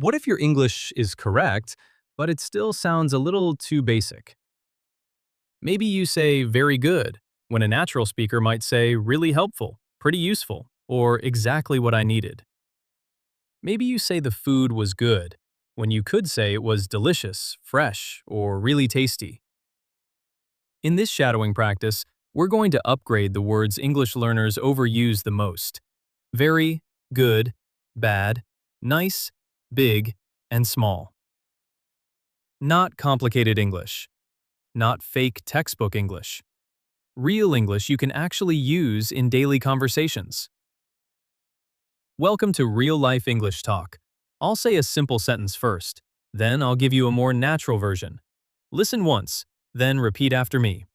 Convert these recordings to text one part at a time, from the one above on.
What if your English is correct, but it still sounds a little too basic? Maybe you say very good, when a natural speaker might say really helpful, pretty useful, or exactly what I needed. Maybe you say the food was good, when you could say it was delicious, fresh, or really tasty. In this shadowing practice, we're going to upgrade the words English learners overuse the most. Very, good, bad, nice, big, and small. Not complicated English. Not fake textbook English. Real English you can actually use in daily conversations. Welcome to Real Life English Talk. I'll say a simple sentence first, then I'll give you a more natural version. Listen once, then repeat after me.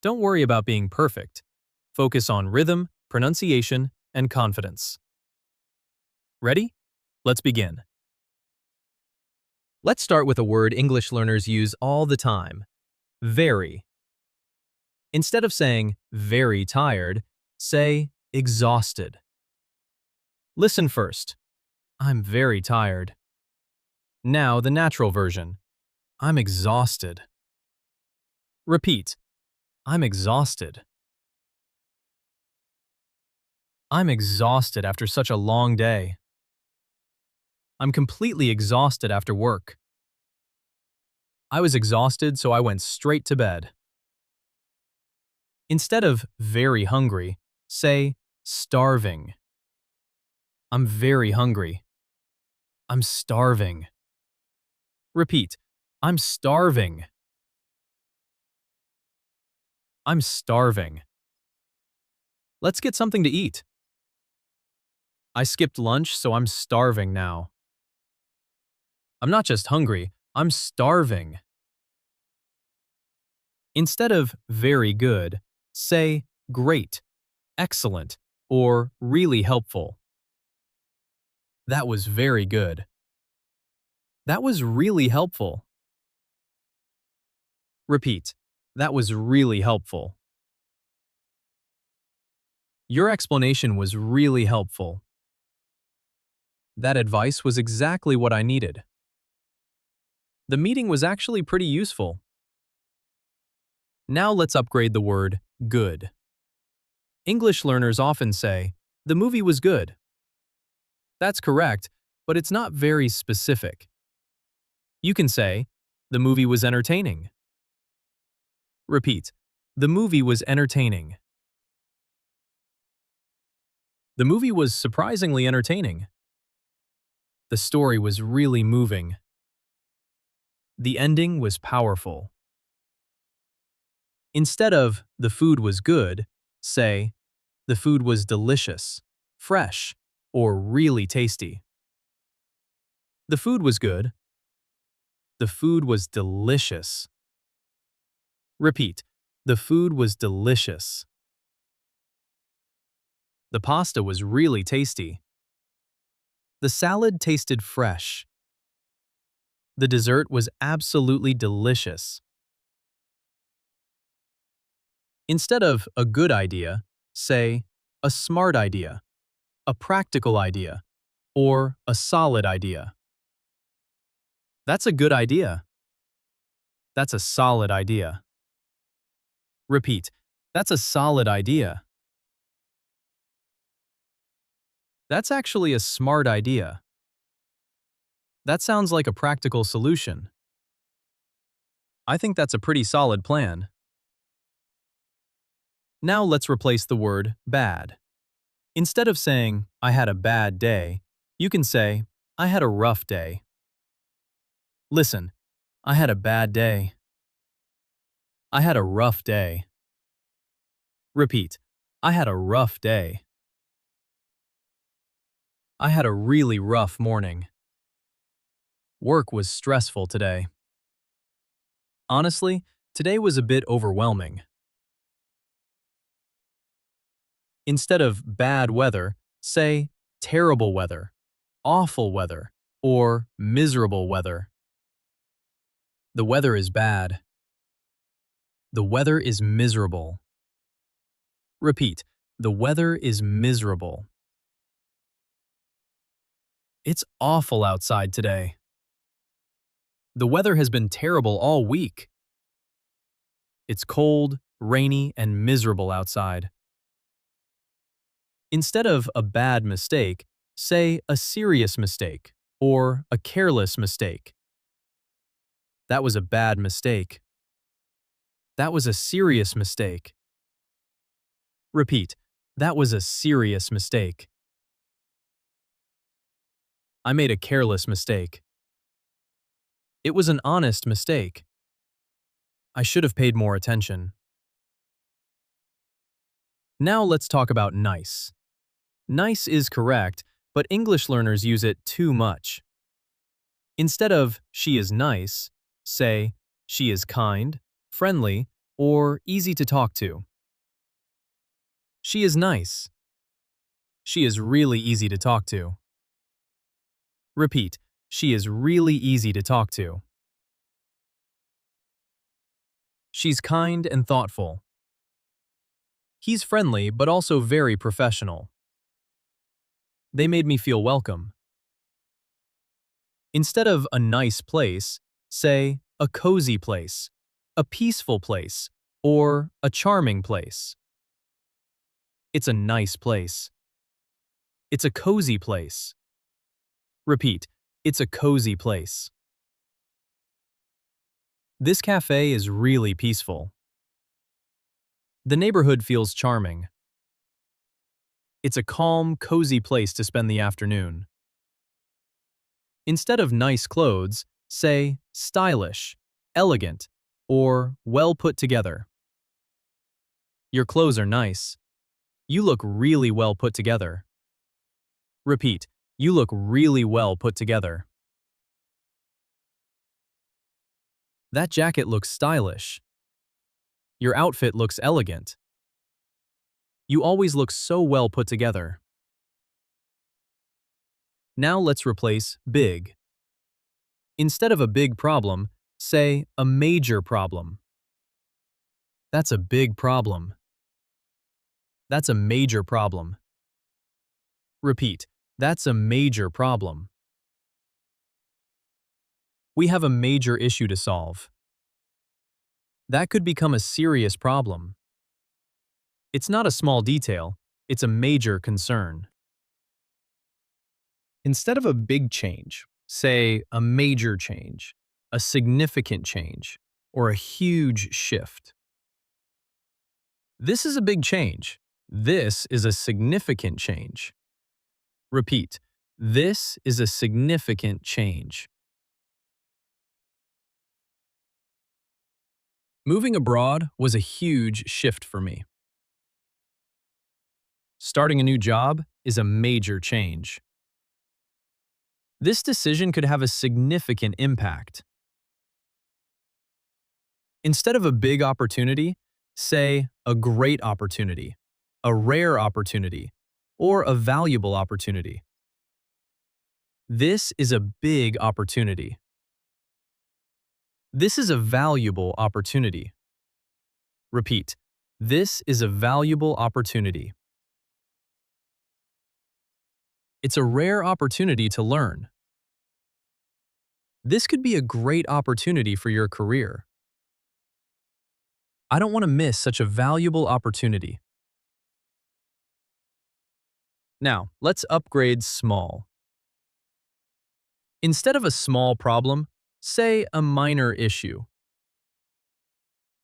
Don't worry about being perfect. Focus on rhythm, pronunciation, and confidence. Ready? Let's begin. Let's start with a word English learners use all the time. Very. Instead of saying very tired, say exhausted. Listen first. I'm very tired. Now the natural version. I'm exhausted. Repeat. I'm exhausted. I'm exhausted after such a long day. I'm completely exhausted after work. I was exhausted, so I went straight to bed. Instead of very hungry, say starving. I'm very hungry. I'm starving. Repeat. I'm starving. I'm starving. Let's get something to eat. I skipped lunch, so I'm starving now. I'm not just hungry, I'm starving. Instead of very good, say great, excellent, or really helpful. That was very good. That was really helpful. Repeat. That was really helpful. Your explanation was really helpful. That advice was exactly what I needed. The meeting was actually pretty useful. Now let's upgrade the word good. English learners often say, the movie was good. That's correct, but it's not very specific. You can say, the movie was entertaining. Repeat. The movie was entertaining. The movie was surprisingly entertaining. The story was really moving. The ending was powerful. Instead of the food was good, say the food was delicious, fresh, or really tasty. The food was good. The food was delicious. Repeat. The food was delicious. The pasta was really tasty. The salad tasted fresh. The dessert was absolutely delicious. Instead of a good idea, say a smart idea, a practical idea, or a solid idea. That's a good idea. That's a solid idea. Repeat. That's a solid idea. That's actually a smart idea. That sounds like a practical solution. I think that's a pretty solid plan. Now let's replace the word bad. Instead of saying, I had a bad day, you can say, I had a rough day. Listen, I had a bad day. I had a rough day. Repeat. I had a rough day. I had a really rough morning. Work was stressful today. Honestly, today was a bit overwhelming. Instead of bad weather, say terrible weather, awful weather, or miserable weather. The weather is bad. The weather is miserable. Repeat. The weather is miserable. It's awful outside today. The weather has been terrible all week. It's cold, rainy, and miserable outside. Instead of a bad mistake, say a serious mistake or a careless mistake. That was a bad mistake. That was a serious mistake. Repeat. That was a serious mistake. I made a careless mistake. It was an honest mistake. I should have paid more attention. Now let's talk about nice. Nice is correct, but English learners use it too much. Instead of she is nice, say she is kind, friendly, or easy to talk to. She is nice. She is really easy to talk to. Repeat, she is really easy to talk to. She's kind and thoughtful. He's friendly but also very professional. They made me feel welcome. Instead of a nice place, say a cozy place, a peaceful place, or a charming place. It's a nice place. It's a cozy place. Repeat, it's a cozy place. This cafe is really peaceful. The neighborhood feels charming. It's a calm, cozy place to spend the afternoon. Instead of nice clothes, say stylish, elegant, or well put together. Your clothes are nice. You look really well put together. Repeat, you look really well put together. That jacket looks stylish. Your outfit looks elegant. You always look so well put together. Now let's replace big. Instead of a big problem, say a major problem. That's a big problem. That's a major problem. Repeat, that's a major problem. We have a major issue to solve. That could become a serious problem. It's not a small detail, it's a major concern. Instead of a big change, say a major change, a significant change, or a huge shift. This is a big change. This is a significant change. Repeat, this is a significant change. Moving abroad was a huge shift for me. Starting a new job is a major change. This decision could have a significant impact. Instead of a big opportunity, say a great opportunity, a rare opportunity, or a valuable opportunity. This is a big opportunity. This is a valuable opportunity. Repeat, this is a valuable opportunity. It's a rare opportunity to learn. This could be a great opportunity for your career. I don't want to miss such a valuable opportunity. Now, let's upgrade small. Instead of a small problem, say a minor issue.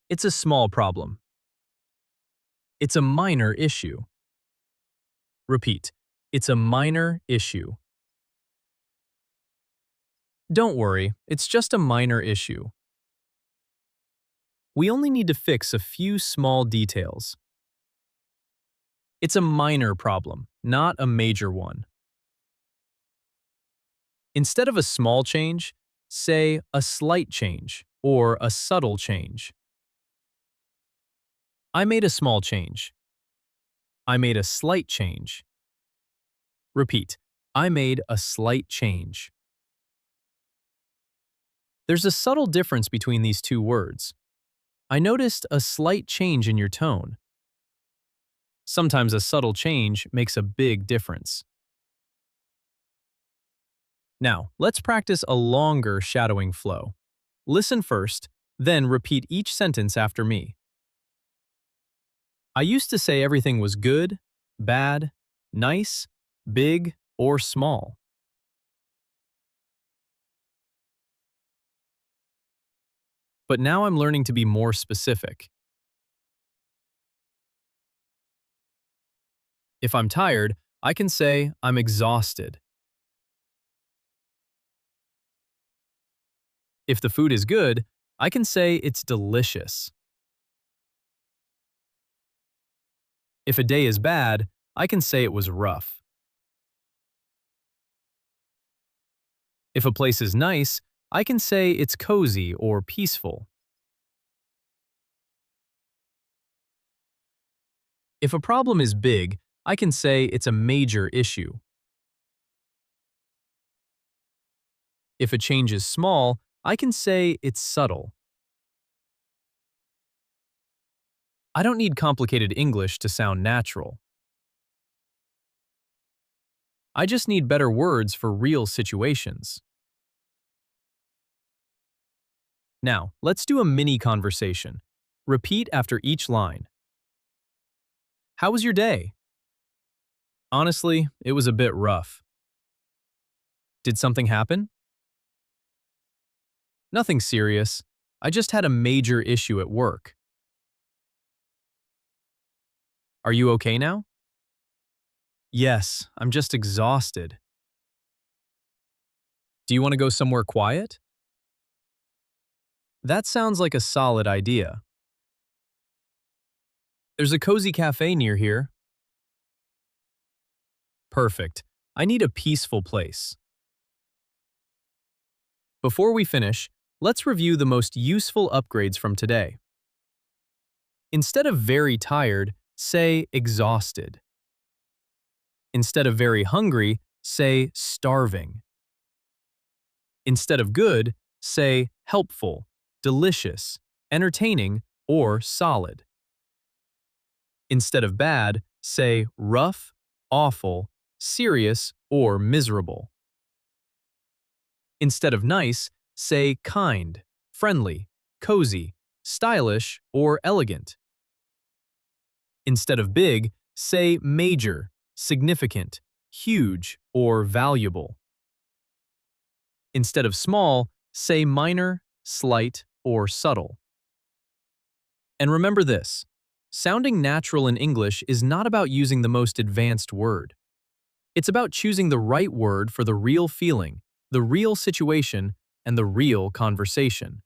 It's a small problem. It's a minor issue. Repeat, it's a minor issue. Don't worry, it's just a minor issue. We only need to fix a few small details. It's a minor problem, not a major one. Instead of a small change, say a slight change or a subtle change. I made a small change. I made a slight change. Repeat, I made a slight change. There's a subtle difference between these two words. I noticed a slight change in your tone. Sometimes a subtle change makes a big difference. Now, let's practice a longer shadowing flow. Listen first, then repeat each sentence after me. I used to say everything was good, bad, nice, big, or small. But now I'm learning to be more specific. If I'm tired, I can say I'm exhausted. If the food is good, I can say it's delicious. If a day is bad, I can say it was rough. If a place is nice, I can say it's cozy or peaceful. If a problem is big, I can say it's a major issue. If a change is small, I can say it's subtle. I don't need complicated English to sound natural. I just need better words for real situations. Now, let's do a mini conversation. Repeat after each line. How was your day? Honestly, it was a bit rough. Did something happen? Nothing serious. I just had a major issue at work. Are you okay now? Yes, I'm just exhausted. Do you want to go somewhere quiet? That sounds like a solid idea. There's a cozy cafe near here. Perfect. I need a peaceful place. Before we finish, let's review the most useful upgrades from today. Instead of very tired, say exhausted. Instead of very hungry, say starving. Instead of good, say helpful, delicious, entertaining, or solid. Instead of bad, say rough, awful, serious, or miserable. Instead of nice, say kind, friendly, cozy, stylish, or elegant. Instead of big, say major, significant, huge, or valuable. Instead of small, say minor, slight, or subtle. And remember this, sounding natural in English is not about using the most advanced word. It's about choosing the right word for the real feeling, the real situation, and the real conversation.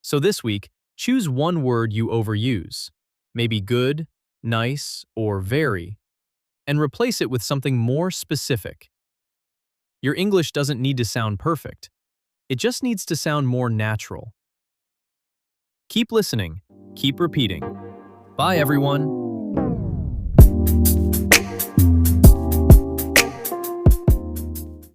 So this week, choose one word you overuse, maybe good, nice, or very, and replace it with something more specific. Your English doesn't need to sound perfect. It just needs to sound more natural. Keep listening. Keep repeating. Bye, everyone.